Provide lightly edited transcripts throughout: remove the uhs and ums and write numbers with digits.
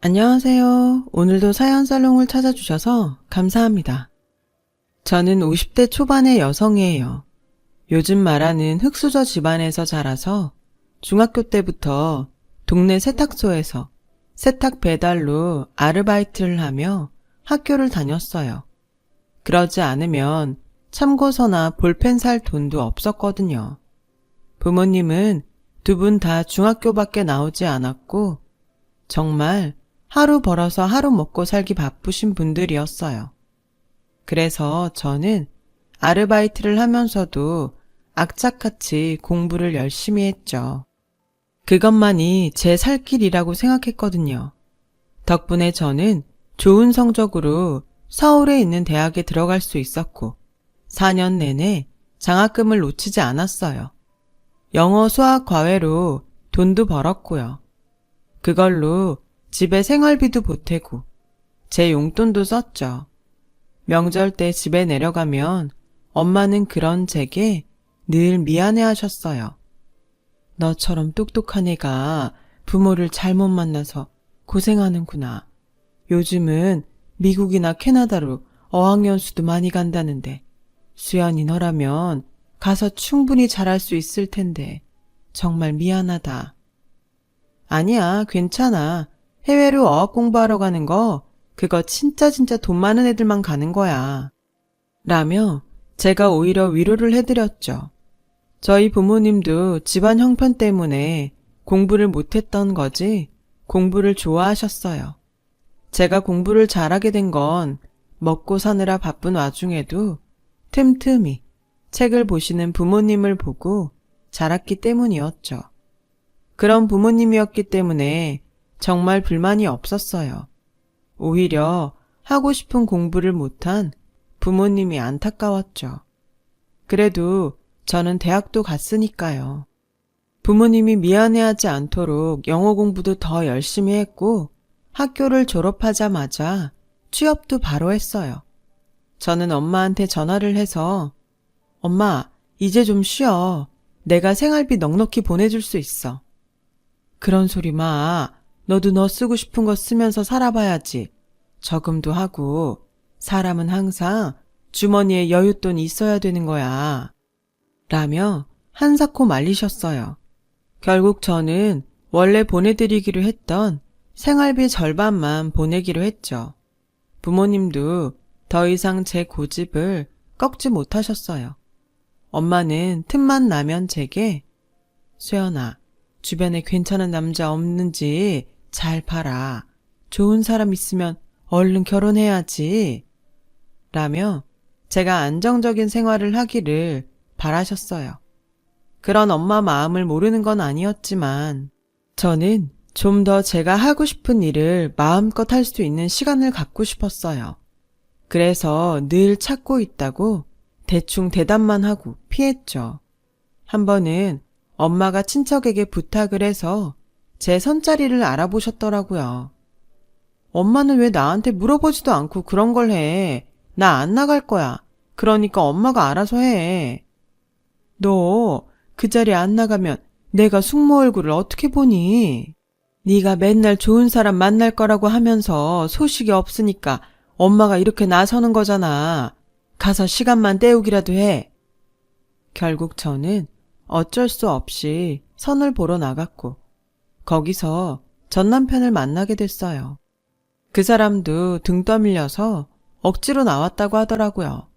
안녕하세요. 오늘도 사연 살롱을 찾아주셔서 감사합니다. 저는 50대 초반의 여성이에요. 요즘 말하는 흙수저 집안에서 자라서 중학교 때부터 동네 세탁소에서 세탁 배달로 아르바이트를 하며 학교를 다녔어요. 그러지 않으면 참고서나 볼펜 살 돈도 없었거든요. 부모님은 두 분 다 중학교밖에 나오지 않았고 정말 하루 벌어서 하루 먹고 살기 바쁘신 분들이었어요. 그래서 저는 아르바이트를 하면서도 악착같이 공부를 열심히 했죠. 그것만이 제 살 길이라고 생각했거든요. 덕분에 저는 좋은 성적으로 서울에 있는 대학에 들어갈 수 있었고 4년 내내 장학금을 놓치지 않았어요. 영어 수학 과외로 돈도 벌었고요. 그걸로 집에 생활비도 보태고 제 용돈도 썼죠. 명절 때 집에 내려가면 엄마는 그런 제게 늘 미안해 하셨어요. 너처럼 똑똑한 애가 부모를 잘못 만나서 고생하는구나. 요즘은 미국이나 캐나다로 어학연수도 많이 간다는데 수연이 너라면 가서 충분히 잘할 수 있을 텐데 정말 미안하다. 아니야, 괜찮아. 해외로 어학 공부하러 가는 거 그거 진짜 돈 많은 애들만 가는 거야. 라며 제가 오히려 위로를 해드렸죠. 저희 부모님도 집안 형편 때문에 공부를 못했던 거지 공부를 좋아하셨어요. 제가 공부를 잘하게 된 건 먹고 사느라 바쁜 와중에도 틈틈이 책을 보시는 부모님을 보고 자랐기 때문이었죠. 그런 부모님이었기 때문에 정말 불만이 없었어요. 오히려 하고 싶은 공부를 못한 부모님이 안타까웠죠. 그래도 저는 대학도 갔으니까요. 부모님이 미안해하지 않도록 영어 공부도 더 열심히 했고 학교를 졸업하자마자 취업도 바로 했어요. 저는 엄마한테 전화를 해서 엄마, 이제 좀 쉬어. 내가 생활비 넉넉히 보내줄 수 있어. 그런 소리 마. 너도 너 쓰고 싶은 거 쓰면서 살아봐야지. 저금도 하고 사람은 항상 주머니에 여윳돈이 있어야 되는 거야. 라며 한사코 말리셨어요. 결국 저는 원래 보내드리기로 했던 생활비 절반만 보내기로 했죠. 부모님도 더 이상 제 고집을 꺾지 못하셨어요. 엄마는 틈만 나면 제게 수연아, 주변에 괜찮은 남자 없는지 잘 봐라. 좋은 사람 있으면 얼른 결혼해야지. 라며 제가 안정적인 생활을 하기를 바라셨어요. 그런 엄마 마음을 모르는 건 아니었지만 저는 좀 더 제가 하고 싶은 일을 마음껏 할 수 있는 시간을 갖고 싶었어요. 그래서 늘 찾고 있다고 대충 대답만 하고 피했죠. 한 번은 엄마가 친척에게 부탁을 해서 제 선자리를 알아보셨더라고요. 엄마는 왜 나한테 물어보지도 않고 그런 걸 해? 나 안 나갈 거야. 그러니까 엄마가 알아서 해. 너 그 자리 안 나가면 내가 숙모 얼굴을 어떻게 보니? 네가 맨날 좋은 사람 만날 거라고 하면서 소식이 없으니까 엄마가 이렇게 나서는 거잖아. 가서 시간만 때우기라도 해. 결국 저는 어쩔 수 없이 선을 보러 나갔고 거기서 전 남편을 만나게 됐어요. 그 사람도 등 떠밀려서 억지로 나왔다고 하더라고요.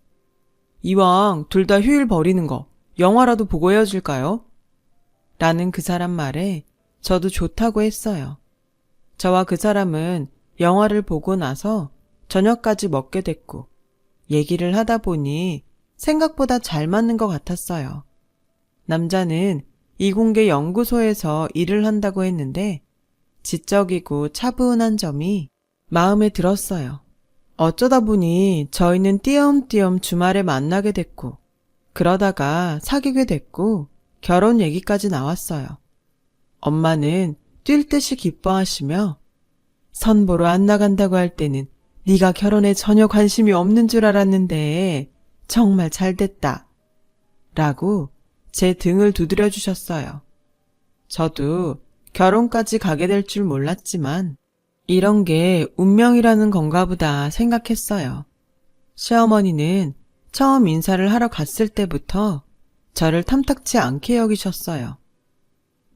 이왕 둘 다 휴일 버리는 거 영화라도 보고 헤어질까요? 라는 그 사람 말에 저도 좋다고 했어요. 저와 그 사람은 영화를 보고 나서 저녁까지 먹게 됐고 얘기를 하다 보니 생각보다 잘 맞는 것 같았어요. 남자는 이공계 연구소에서 일을 한다고 했는데 지적이고 차분한 점이 마음에 들었어요. 어쩌다 보니 저희는 띄엄띄엄 주말에 만나게 됐고 그러다가 사귀게 됐고 결혼 얘기까지 나왔어요. 엄마는 뛸 듯이 기뻐하시며 선 보러 안 나간다고 할 때는 네가 결혼에 전혀 관심이 없는 줄 알았는데 정말 잘됐다. 라고 제 등을 두드려 주셨어요. 저도 결혼까지 가게 될 줄 몰랐지만 이런 게 운명이라는 건가 보다 생각했어요. 시어머니는 처음 인사를 하러 갔을 때부터 저를 탐탁치 않게 여기셨어요.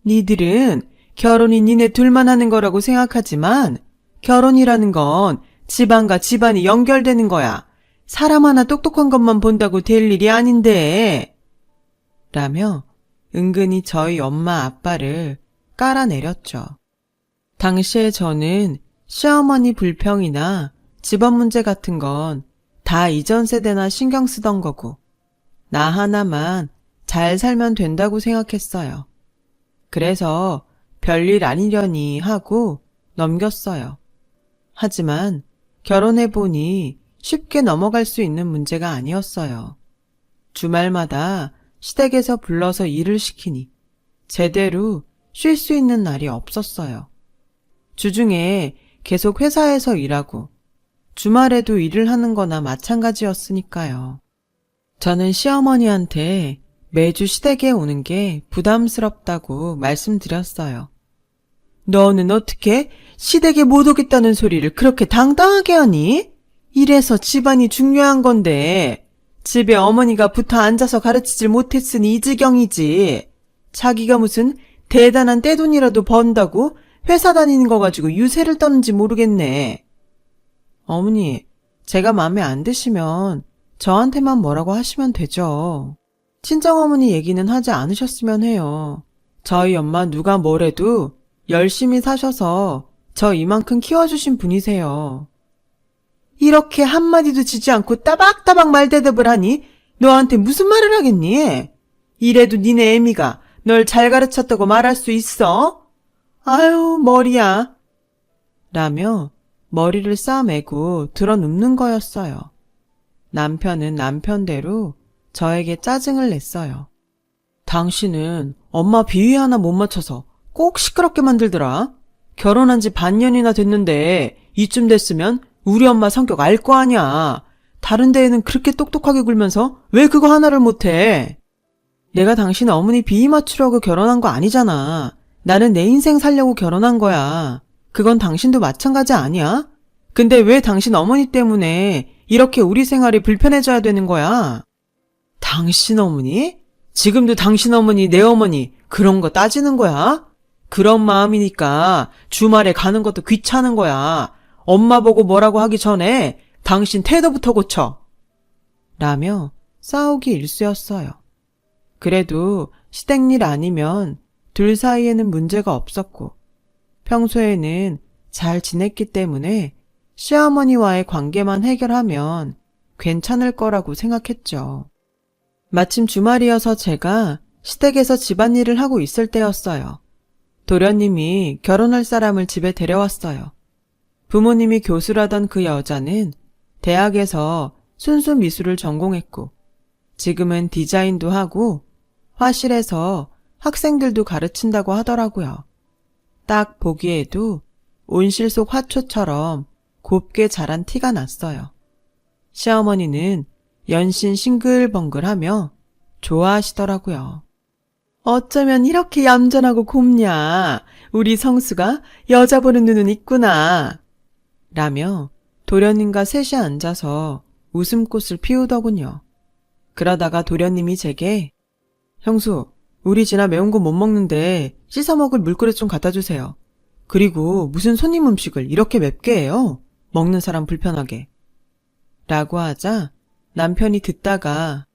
니들은 결혼이 니네 둘만 하는 거라고 생각하지만 결혼이라는 건 집안과 집안이 연결되는 거야. 사람 하나 똑똑한 것만 본다고 될 일이 아닌데. 라며 은근히 저희 엄마 아빠를 깔아내렸죠. 당시에 저는 시어머니 불평이나 집안 문제 같은 건 다 이전 세대나 신경 쓰던 거고 나 하나만 잘 살면 된다고 생각했어요. 그래서 별일 아니려니 하고 넘겼어요. 하지만 결혼해보니 쉽게 넘어갈 수 있는 문제가 아니었어요. 주말마다 시댁에서 불러서 일을 시키니 제대로 쉴 수 있는 날이 없었어요. 주중에 계속 회사에서 일하고 주말에도 일을 하는 거나 마찬가지였으니까요. 저는 시어머니한테 매주 시댁에 오는 게 부담스럽다고 말씀드렸어요. 너는 어떻게 시댁에 못 오겠다는 소리를 그렇게 당당하게 하니? 이래서 집안이 중요한 건데 집에 어머니가 붙어 앉아서 가르치질 못했으니 이 지경이지. 자기가 무슨 대단한 떼돈이라도 번다고 회사 다니는 거 가지고 유세를 떠는지 모르겠네. 어머니, 제가 마음에 안 드시면 저한테만 뭐라고 하시면 되죠. 친정어머니 얘기는 하지 않으셨으면 해요. 저희 엄마 누가 뭐래도 열심히 사셔서 저 이만큼 키워주신 분이세요. 이렇게 한마디도 지지 않고 따박따박 말대답을 하니 너한테 무슨 말을 하겠니? 이래도 니네 애미가 널 잘 가르쳤다고 말할 수 있어? 아유, 머리야. 라며 머리를 싸매고 드러눕는 거였어요. 남편은 남편대로 저에게 짜증을 냈어요. 당신은 엄마 비위 하나 못 맞춰서 꼭 시끄럽게 만들더라. 결혼한 지 반년이나 됐는데 이쯤 됐으면 우리 엄마 성격 알 거 아냐. 다른 데에는 그렇게 똑똑하게 굴면서 왜 그거 하나를 못해? 내가 당신 어머니 비위 맞추려고 결혼한 거 아니잖아. 나는 내 인생 살려고 결혼한 거야. 그건 당신도 마찬가지 아니야? 근데 왜 당신 어머니 때문에 이렇게 우리 생활이 불편해져야 되는 거야? 당신 어머니? 지금도 당신 어머니, 내 어머니 그런 거 따지는 거야? 그런 마음이니까 주말에 가는 것도 귀찮은 거야. 엄마 보고 뭐라고 하기 전에 당신 태도부터 고쳐. 라며 싸우기 일쑤였어요. 그래도 시댁 일 아니면 둘 사이에는 문제가 없었고 평소에는 잘 지냈기 때문에 시어머니와의 관계만 해결하면 괜찮을 거라고 생각했죠. 마침 주말이어서 제가 시댁에서 집안일을 하고 있을 때였어요. 도련님이 결혼할 사람을 집에 데려왔어요. 부모님이 교수라던 그 여자는 대학에서 순수 미술을 전공했고 지금은 디자인도 하고 화실에서 학생들도 가르친다고 하더라고요. 딱 보기에도 온실 속 화초처럼 곱게 자란 티가 났어요. 시어머니는 연신 싱글벙글하며 좋아하시더라고요. 어쩌면 이렇게 얌전하고 곱냐. 우리 성수가 여자 보는 눈은 있구나. 라며 도련님과 셋이 앉아서 웃음꽃을 피우더군요. 그러다가 도련님이 제게 형수, 우리 진아 매운 거 못 먹는데 씻어 먹을 물그릇 좀 갖다 주세요. 그리고 무슨 손님 음식을 이렇게 맵게 해요? 먹는 사람 불편하게. 라고 하자 남편이 듣다가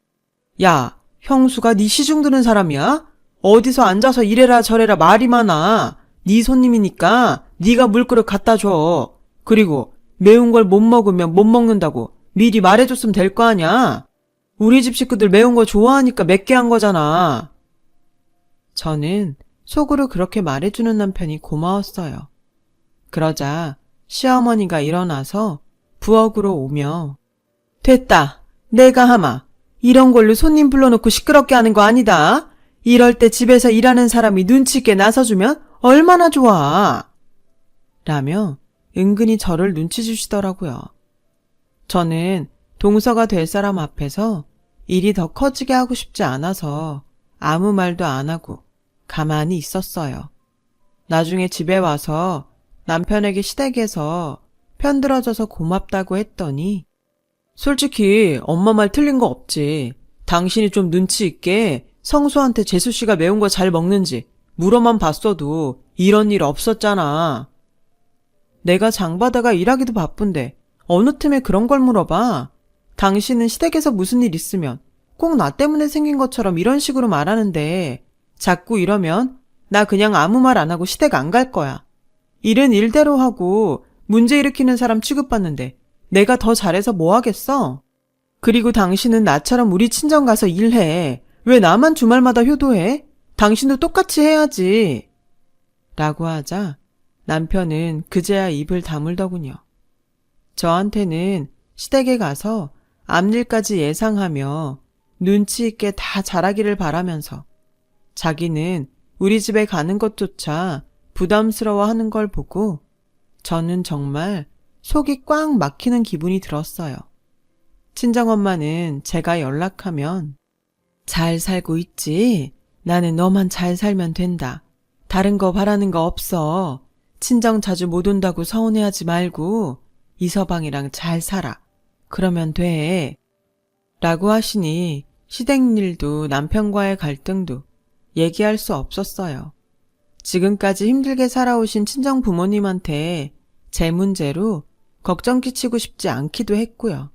야, 형수가 네 시중 드는 사람이야? 어디서 앉아서 이래라 저래라 말이 많아. 네 손님이니까 네가 물그릇 갖다 줘. 그리고 매운 걸 못 먹으면 못 먹는다고 미리 말해줬으면 될 거 아냐? 우리 집 식구들 매운 거 좋아하니까 맵게 한 거잖아. 저는 속으로 그렇게 말해주는 남편이 고마웠어요. 그러자 시어머니가 일어나서 부엌으로 오며 됐다. 내가 하마. 이런 걸로 손님 불러놓고 시끄럽게 하는 거 아니다. 이럴 때 집에서 일하는 사람이 눈치 있게 나서주면 얼마나 좋아. 라며 은근히 저를 눈치 주시더라고요. 저는 동서가 될 사람 앞에서 일이 더 커지게 하고 싶지 않아서 아무 말도 안 하고 가만히 있었어요. 나중에 집에 와서 남편에게 시댁에서 편들어줘서 고맙다고 했더니 솔직히 엄마 말 틀린 거 없지. 당신이 좀 눈치 있게 성수한테 재수씨가 매운 거 잘 먹는지 물어만 봤어도 이런 일 없었잖아. 내가 장바다가 일하기도 바쁜데 어느 틈에 그런 걸 물어봐. 당신은 시댁에서 무슨 일 있으면 꼭 나 때문에 생긴 것처럼 이런 식으로 말하는데 자꾸 이러면 나 그냥 아무 말 안 하고 시댁 안 갈 거야. 일은 일대로 하고 문제 일으키는 사람 취급받는데 내가 더 잘해서 뭐 하겠어? 그리고 당신은 나처럼 우리 친정 가서 일해. 왜 나만 주말마다 효도해? 당신도 똑같이 해야지. 라고 하자 남편은 그제야 입을 다물더군요. 저한테는 시댁에 가서 앞일까지 예상하며 눈치 있게 다 잘하기를 바라면서 자기는 우리 집에 가는 것조차 부담스러워하는 걸 보고 저는 정말 속이 꽉 막히는 기분이 들었어요. 친정엄마는 제가 연락하면 잘 살고 있지? 나는 너만 잘 살면 된다. 다른 거 바라는 거 없어. 친정 자주 못 온다고 서운해하지 말고 이서방이랑 잘 살아. 그러면 돼. 라고 하시니 시댁일도 남편과의 갈등도 얘기할 수 없었어요. 지금까지 힘들게 살아오신 친정 부모님한테 제 문제로 걱정 끼치고 싶지 않기도 했고요.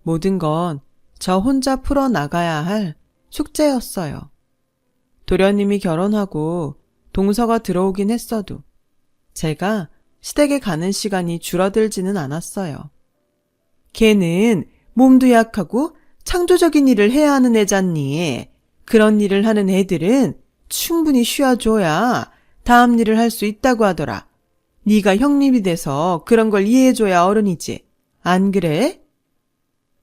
모든 건 저 혼자 풀어나가야 할 숙제였어요. 도련님이 결혼하고 동서가 들어오긴 했어도 제가 시댁에 가는 시간이 줄어들지는 않았어요. 걔는 몸도 약하고 창조적인 일을 해야 하는 애잖니. 그런 일을 하는 애들은 충분히 쉬어줘야 다음 일을 할 수 있다고 하더라. 네가 형님이 돼서 그런 걸 이해해줘야 어른이지. 안 그래?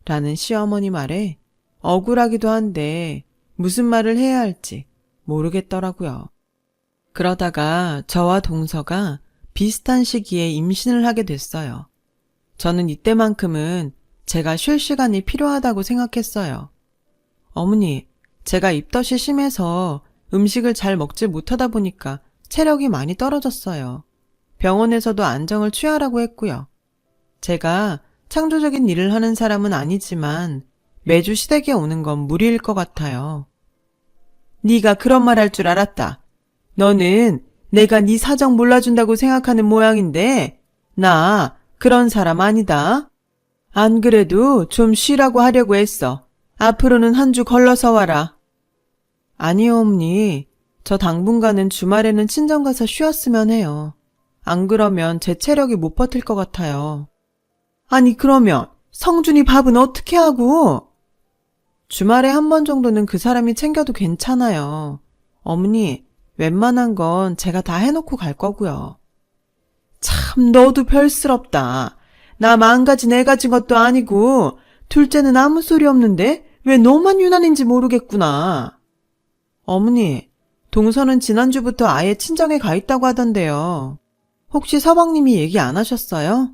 라는 시어머니 말에 억울하기도 한데 무슨 말을 해야 할지 모르겠더라고요. 그러다가 저와 동서가 비슷한 시기에 임신을 하게 됐어요. 저는 이때만큼은 제가 쉴 시간이 필요하다고 생각했어요. 어머니, 제가 입덧이 심해서 음식을 잘 먹지 못하다 보니까 체력이 많이 떨어졌어요. 병원에서도 안정을 취하라고 했고요. 제가 창조적인 일을 하는 사람은 아니지만 매주 시댁에 오는 건 무리일 것 같아요. 네가 그런 말 할 줄 알았다. 너는 내가 네 사정 몰라준다고 생각하는 모양인데 나 그런 사람 아니다. 안 그래도 좀 쉬라고 하려고 했어. 앞으로는 한 주 걸러서 와라. 아니요, 어머니. 저 당분간은 주말에는 친정 가서 쉬었으면 해요. 안 그러면 제 체력이 못 버틸 것 같아요. 아니 그러면 성준이 밥은 어떻게 하고? 주말에 한 번 정도는 그 사람이 챙겨도 괜찮아요. 어머니, 웬만한 건 제가 다 해놓고 갈 거고요. 참 너도 별스럽다. 나 망가진 애 가진 것도 아니고 둘째는 아무 소리 없는데 왜 너만 유난인지 모르겠구나. 어머니, 동서는 지난주부터 아예 친정에 가 있다고 하던데요. 혹시 서방님이 얘기 안 하셨어요?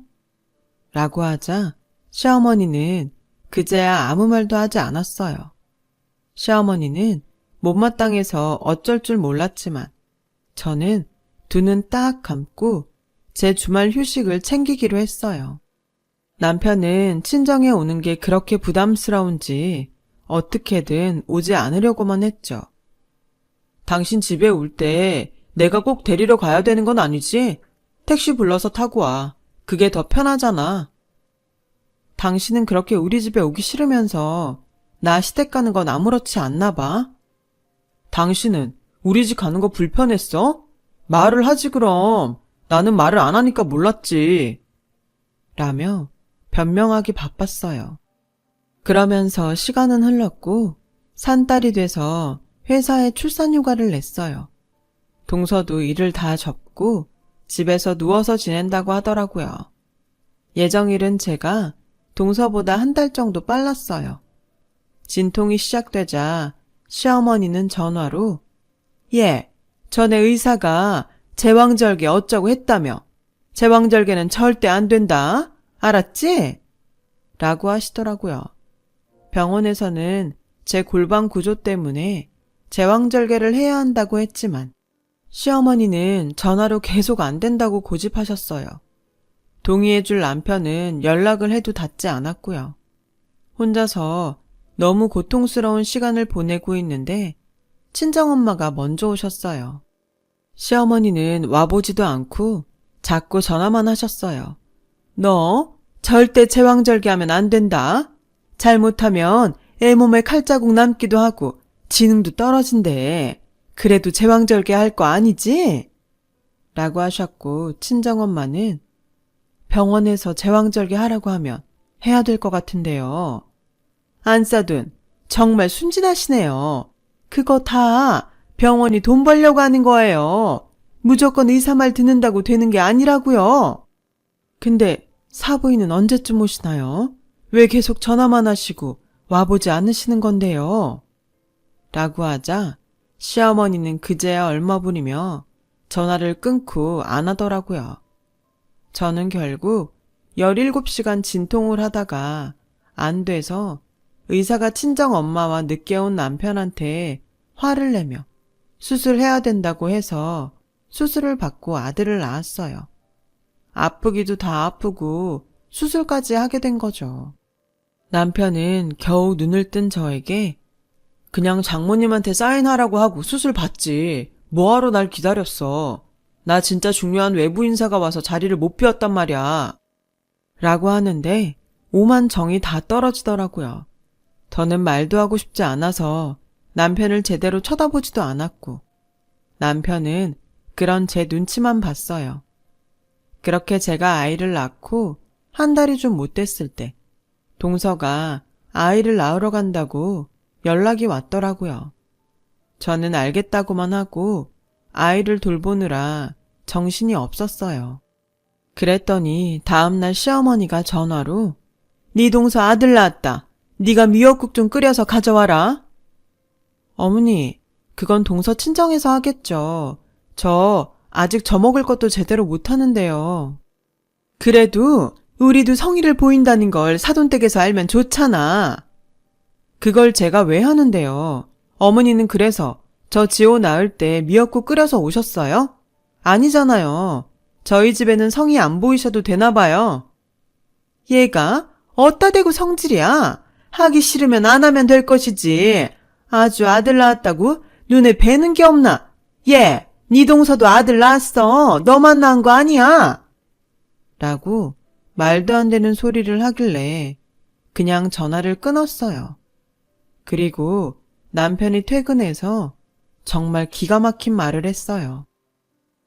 라고 하자 시어머니는 그제야 아무 말도 하지 않았어요. 시어머니는 못마땅해서 어쩔 줄 몰랐지만 저는 두 눈 딱 감고 제 주말 휴식을 챙기기로 했어요. 남편은 친정에 오는 게 그렇게 부담스러운지 어떻게든 오지 않으려고만 했죠. 당신 집에 올 때 내가 꼭 데리러 가야 되는 건 아니지? 택시 불러서 타고 와. 그게 더 편하잖아. 당신은 그렇게 우리 집에 오기 싫으면서 나 시댁 가는 건 아무렇지 않나 봐. 당신은 우리 집 가는 거 불편했어? 말을 하지 그럼. 나는 말을 안 하니까 몰랐지. 라며 변명하기 바빴어요. 그러면서 시간은 흘렀고 산딸이 돼서 회사에 출산휴가를 냈어요. 동서도 일을 다 접고 집에서 누워서 지낸다고 하더라고요. 예정일은 제가 동서보다 한 달 정도 빨랐어요. 진통이 시작되자 시어머니는 전화로 예, 전에 의사가 제왕절개 어쩌고 했다며. 제왕절개는 절대 안 된다. 알았지? 라고 하시더라고요. 병원에서는 제 골반 구조 때문에 제왕절개를 해야 한다고 했지만 시어머니는 전화로 계속 안 된다고 고집하셨어요. 동의해줄 남편은 연락을 해도 닿지 않았고요. 혼자서 너무 고통스러운 시간을 보내고 있는데 친정엄마가 먼저 오셨어요. 시어머니는 와보지도 않고 자꾸 전화만 하셨어요. 너 절대 제왕절개하면 안 된다. 잘못하면 애 몸에 칼자국 남기도 하고 지능도 떨어진대. 그래도 제왕절개 할 거 아니지? 라고 하셨고 친정엄마는 병원에서 제왕절개 하라고 하면 해야 될 것 같은데요. 안싸둔 정말 순진하시네요. 그거 다 병원이 돈 벌려고 하는 거예요. 무조건 의사 말 듣는다고 되는 게 아니라고요. 근데 사부인은 언제쯤 오시나요? 왜 계속 전화만 하시고 와보지 않으시는 건데요? 라고 하자 시어머니는 그제야 얼머부리며 전화를 끊고 안 하더라고요. 저는 결국 17시간 진통을 하다가 안 돼서 의사가 친정엄마와 늦게 온 남편한테 화를 내며 수술해야 된다고 해서 수술을 받고 아들을 낳았어요. 아프기도 다 아프고 수술까지 하게 된 거죠. 남편은 겨우 눈을 뜬 저에게 그냥 장모님한테 사인하라고 하고 수술 받지. 뭐하러 날 기다렸어. 나 진짜 중요한 외부 인사가 와서 자리를 못 비웠단 말이야. 라고 하는데 오만 정이 다 떨어지더라고요. 더는 말도 하고 싶지 않아서 남편을 제대로 쳐다보지도 않았고 남편은 그런 제 눈치만 봤어요. 그렇게 제가 아이를 낳고 한 달이 좀 못 됐을 때 동서가 아이를 낳으러 간다고 연락이 왔더라고요. 저는 알겠다고만 하고 아이를 돌보느라 정신이 없었어요. 그랬더니 다음날 시어머니가 전화로 네 동서 아들 낳았다. 네가 미역국 좀 끓여서 가져와라. 어머니, 그건 동서 친정에서 하겠죠. 저 아직 저먹을 것도 제대로 못하는데요. 그래도 우리도 성의를 보인다는 걸 사돈댁에서 알면 좋잖아. 그걸 제가 왜 하는데요? 어머니는 그래서 저 지호 낳을 때 미역국 끓여서 오셨어요? 아니잖아요. 저희 집에는 성의 안 보이셔도 되나 봐요. 얘가 어따 대고 성질이야. 하기 싫으면 안 하면 될 것이지. 아주 아들 낳았다고 눈에 뵈는 게 없나. 얘, 네 동서도 아들 낳았어. 너만 낳은 거 아니야. 라고 말도 안 되는 소리를 하길래 그냥 전화를 끊었어요. 그리고 남편이 퇴근해서 정말 기가 막힌 말을 했어요.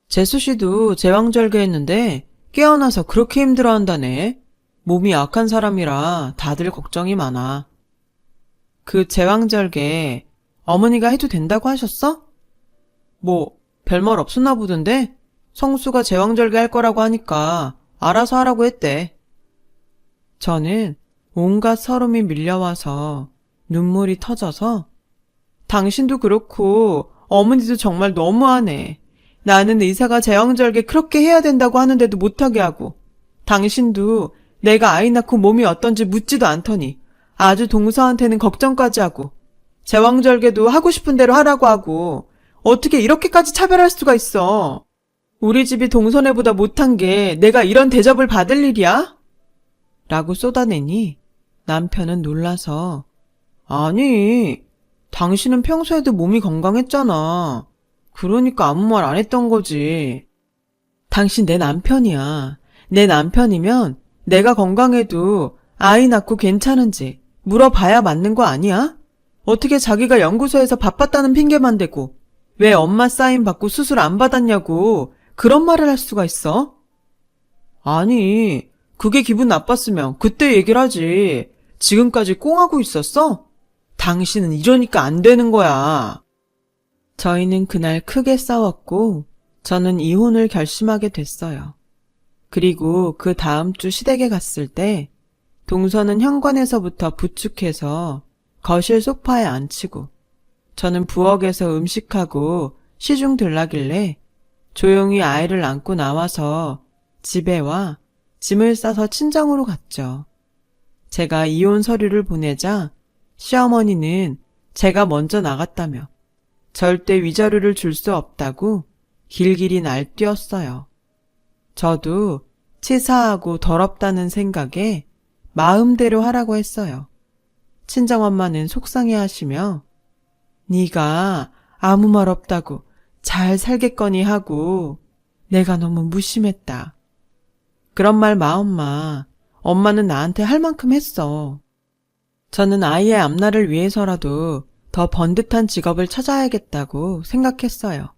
재수 씨도 제왕절개했는데 깨어나서 그렇게 힘들어한다네. 몸이 약한 사람이라 다들 걱정이 많아. 그 제왕절개 어머니가 해도 된다고 하셨어? 뭐 별말 없었나 보던데 성수가 제왕절개 할 거라고 하니까 알아서 하라고 했대. 저는 온갖 서름이 밀려와서 눈물이 터져서 당신도 그렇고 어머니도 정말 너무하네. 나는 의사가 제왕절개 그렇게 해야 된다고 하는데도 못하게 하고 당신도 내가 아이 낳고 몸이 어떤지 묻지도 않더니 아주 동서한테는 걱정까지 하고 제왕절개도 하고 싶은 대로 하라고 하고 어떻게 이렇게까지 차별할 수가 있어. 우리 집이 동서네보다 못한 게 내가 이런 대접을 받을 일이야? 라고 쏟아내니 남편은 놀라서 아니, 당신은 평소에도 몸이 건강했잖아. 그러니까 아무 말 안 했던 거지. 당신 내 남편이야. 내 남편이면 내가 건강해도 아이 낳고 괜찮은지 물어봐야 맞는 거 아니야? 어떻게 자기가 연구소에서 바빴다는 핑계만 대고 왜 엄마 사인 받고 수술 안 받았냐고 그런 말을 할 수가 있어? 아니, 그게 기분 나빴으면 그때 얘기를 하지. 지금까지 꽁하고 있었어? 당신은 이러니까 안 되는 거야. 저희는 그날 크게 싸웠고 저는 이혼을 결심하게 됐어요. 그리고 그 다음 주 시댁에 갔을 때 동서는 현관에서부터 부축해서 거실 소파에 앉히고 저는 부엌에서 음식하고 시중 들라길래 조용히 아이를 안고 나와서 집에 와 짐을 싸서 친정으로 갔죠. 제가 이혼 서류를 보내자 시어머니는 제가 먼저 나갔다며 절대 위자료를 줄 수 없다고 길길이 날뛰었어요. 저도 치사하고 더럽다는 생각에 마음대로 하라고 했어요. 친정엄마는 속상해하시며 네가 아무 말 없다고 잘 살겠거니 하고 내가 너무 무심했다. 그런 말 마, 엄마. 엄마는 나한테 할 만큼 했어. 저는 아이의 앞날을 위해서라도 더 번듯한 직업을 찾아야겠다고 생각했어요.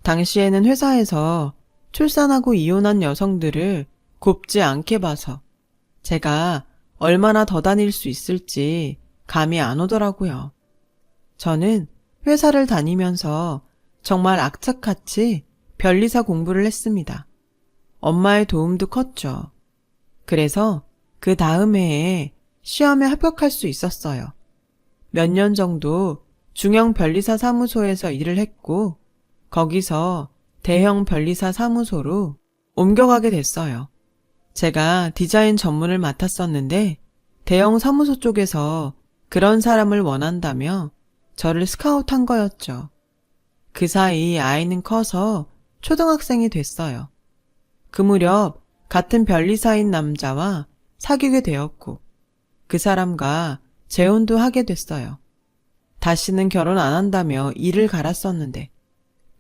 당시에는 회사에서 출산하고 이혼한 여성들을 곱지 않게 봐서 제가 얼마나 더 다닐 수 있을지 감이 안 오더라고요. 저는 회사를 다니면서 정말 악착같이 변리사 공부를 했습니다. 엄마의 도움도 컸죠. 그래서 그 다음 해에 시험에 합격할 수 있었어요. 몇 년 정도 중형 변리사 사무소에서 일을 했고 거기서 대형 변리사 사무소로 옮겨가게 됐어요. 제가 디자인 전문을 맡았었는데 대형 사무소 쪽에서 그런 사람을 원한다며 저를 스카우트한 거였죠. 그 사이 아이는 커서 초등학생이 됐어요. 그 무렵 같은 변리사인 남자와 사귀게 되었고 그 사람과 재혼도 하게 됐어요. 다시는 결혼 안 한다며 이를 갈았었는데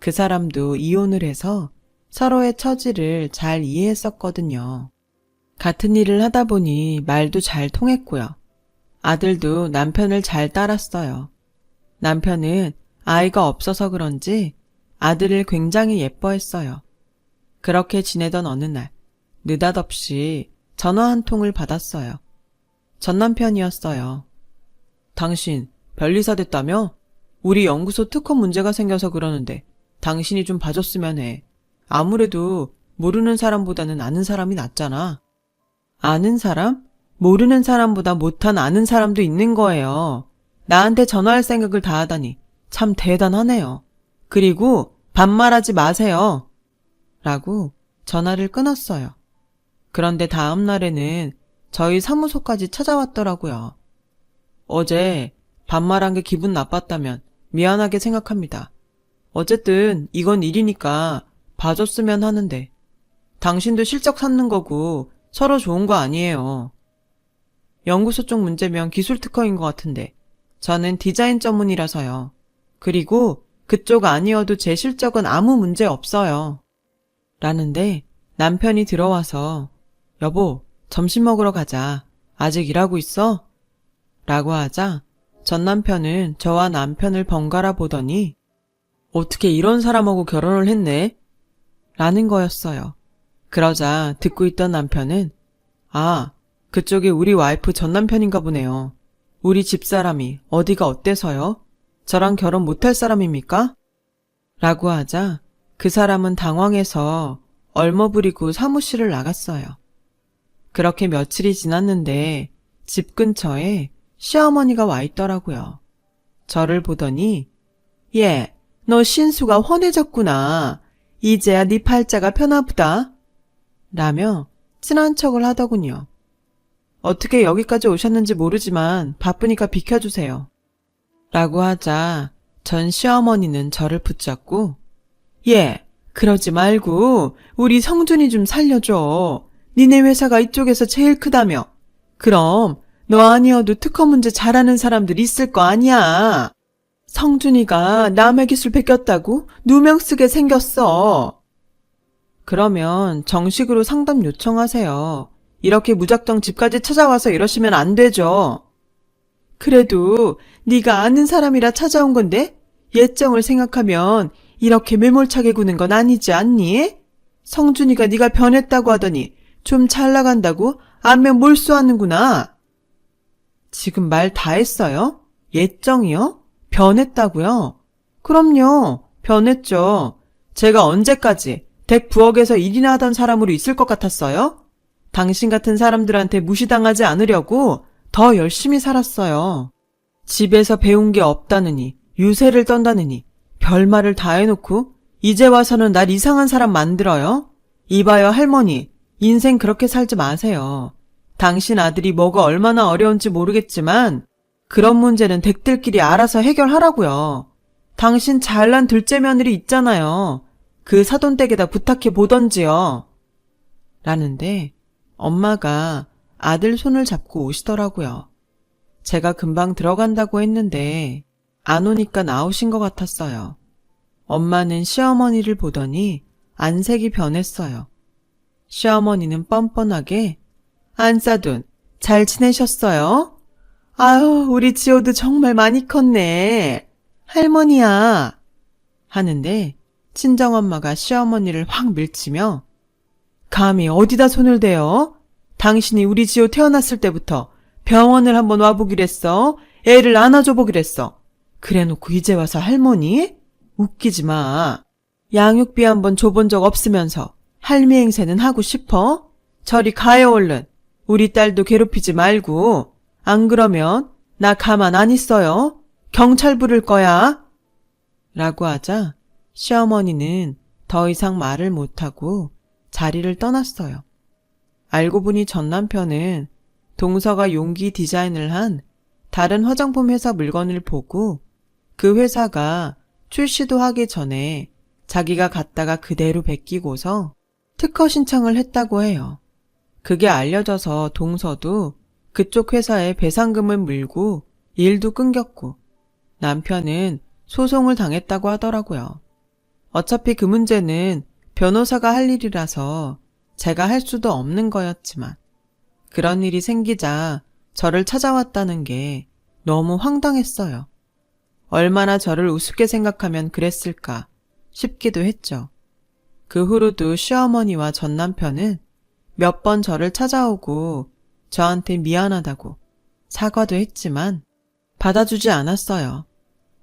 그 사람도 이혼을 해서 서로의 처지를 잘 이해했었거든요. 같은 일을 하다 보니 말도 잘 통했고요. 아들도 남편을 잘 따랐어요. 남편은 아이가 없어서 그런지 아들을 굉장히 예뻐했어요. 그렇게 지내던 어느 날 느닷없이 전화 한 통을 받았어요. 전 남편이었어요. 당신 변리사 됐다며? 우리 연구소 특허 문제가 생겨서 그러는데 당신이 좀 봐줬으면 해. 아무래도 모르는 사람보다는 아는 사람이 낫잖아. 아는 사람? 모르는 사람보다 못한 아는 사람도 있는 거예요. 나한테 전화할 생각을 다 하다니 참 대단하네요. 그리고 반말하지 마세요. 라고 전화를 끊었어요. 그런데 다음 날에는 저희 사무소까지 찾아왔더라고요. 어제 반말한 게 기분 나빴다면 미안하게 생각합니다. 어쨌든 이건 일이니까 봐줬으면 하는데 당신도 실적 쌓는 거고 서로 좋은 거 아니에요. 연구소 쪽 문제면 기술 특허인 것 같은데 저는 디자인 전문이라서요. 그리고 그쪽 아니어도 제 실적은 아무 문제 없어요. 라는데 남편이 들어와서 여보, 점심 먹으러 가자. 아직 일하고 있어? 라고 하자 전 남편은 저와 남편을 번갈아 보더니 어떻게 이런 사람하고 결혼을 했네? 라는 거였어요. 그러자 듣고 있던 남편은 아, 그쪽이 우리 와이프 전 남편인가 보네요. 우리 집사람이 어디가 어때서요? 저랑 결혼 못할 사람입니까? 라고 하자 그 사람은 당황해서 얼머부리고 사무실을 나갔어요. 그렇게 며칠이 지났는데 집 근처에 시어머니가 와 있더라고요. 저를 보더니 얘, 너 신수가 훤해졌구나. 이제야 네 팔자가 펴나보다. 라며 친한 척을 하더군요. 어떻게 여기까지 오셨는지 모르지만 바쁘니까 비켜주세요. 라고 하자 전 시어머니는 저를 붙잡고 얘, 그러지 말고 우리 성준이 좀 살려줘. 니네 회사가 이쪽에서 제일 크다며. 그럼 너 아니어도 특허 문제 잘하는 사람들 있을 거 아니야. 성준이가 남의 기술 베꼈다고 누명 쓰게 생겼어. 그러면 정식으로 상담 요청하세요. 이렇게 무작정 집까지 찾아와서 이러시면 안 되죠. 그래도 네가 아는 사람이라 찾아온 건데 예정을 생각하면 이렇게 매몰차게 구는 건 아니지 않니? 성준이가 네가 변했다고 하더니 좀 잘 나간다고 안면 몰수하는구나. 지금 말 다 했어요? 예정이요? 변했다고요? 그럼요. 변했죠. 제가 언제까지 댁 부엌에서 일이나 하던 사람으로 있을 것 같았어요? 당신 같은 사람들한테 무시당하지 않으려고 더 열심히 살았어요. 집에서 배운 게 없다느니 유세를 떤다느니 별말을 다 해놓고 이제 와서는 날 이상한 사람 만들어요? 이봐요 할머니, 인생 그렇게 살지 마세요. 당신 아들이 뭐가 얼마나 어려운지 모르겠지만 그런 문제는 댁들끼리 알아서 해결하라고요. 당신 잘난 둘째 며느리 있잖아요. 그 사돈댁에다 부탁해 보던지요. 라는데 엄마가 아들 손을 잡고 오시더라고요. 제가 금방 들어간다고 했는데 안 오니까 나오신 것 같았어요. 엄마는 시어머니를 보더니 안색이 변했어요. 시어머니는 뻔뻔하게 안사돈 잘 지내셨어요? 아유, 우리 지호도 정말 많이 컸네. 할머니야. 하는데 친정엄마가 시어머니를 확 밀치며 감히 어디다 손을 대요? 당신이 우리 지호 태어났을 때부터 병원을 한번 와보기랬어. 애를 안아줘보기랬어. 그래놓고 이제 와서 할머니? 웃기지 마. 양육비 한번 줘본 적 없으면서 할미 행세는 하고 싶어? 저리 가요 얼른. 우리 딸도 괴롭히지 말고. 안 그러면 나 가만 안 있어요. 경찰 부를 거야. 라고 하자 시어머니는 더 이상 말을 못하고 자리를 떠났어요. 알고 보니 전 남편은 동서가 용기 디자인을 한 다른 화장품 회사 물건을 보고 그 회사가 출시도 하기 전에 자기가 갖다가 그대로 베끼고서 특허 신청을 했다고 해요. 그게 알려져서 동서도 그쪽 회사에 배상금을 물고 일도 끊겼고 남편은 소송을 당했다고 하더라고요. 어차피 그 문제는 변호사가 할 일이라서 제가 할 수도 없는 거였지만 그런 일이 생기자 저를 찾아왔다는 게 너무 황당했어요. 얼마나 저를 우습게 생각하면 그랬을까 싶기도 했죠. 그 후로도 시어머니와 전 남편은 몇 번 저를 찾아오고 저한테 미안하다고 사과도 했지만 받아주지 않았어요.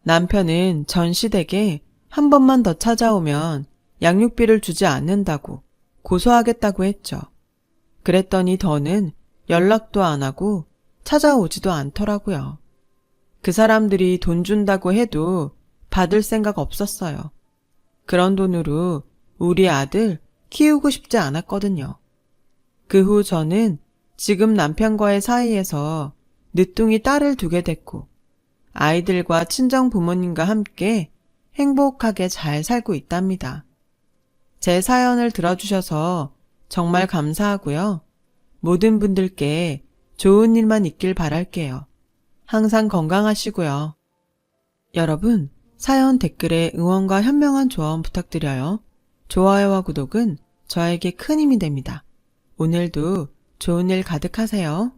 남편은 전 시댁에 한 번만 더 찾아오면 양육비를 주지 않는다고 고소하겠다고 했죠. 그랬더니 더는 연락도 안 하고 찾아오지도 않더라고요. 그 사람들이 돈 준다고 해도 받을 생각 없었어요. 그런 돈으로 우리 아들 키우고 싶지 않았거든요. 그 후 저는 지금 남편과의 사이에서 늦둥이 딸을 두게 됐고 아이들과 친정 부모님과 함께 행복하게 잘 살고 있답니다. 제 사연을 들어주셔서 정말 감사하고요. 모든 분들께 좋은 일만 있길 바랄게요. 항상 건강하시고요. 여러분, 사연 댓글에 응원과 현명한 조언 부탁드려요. 좋아요와 구독은 저에게 큰 힘이 됩니다. 오늘도 좋은 일 가득하세요.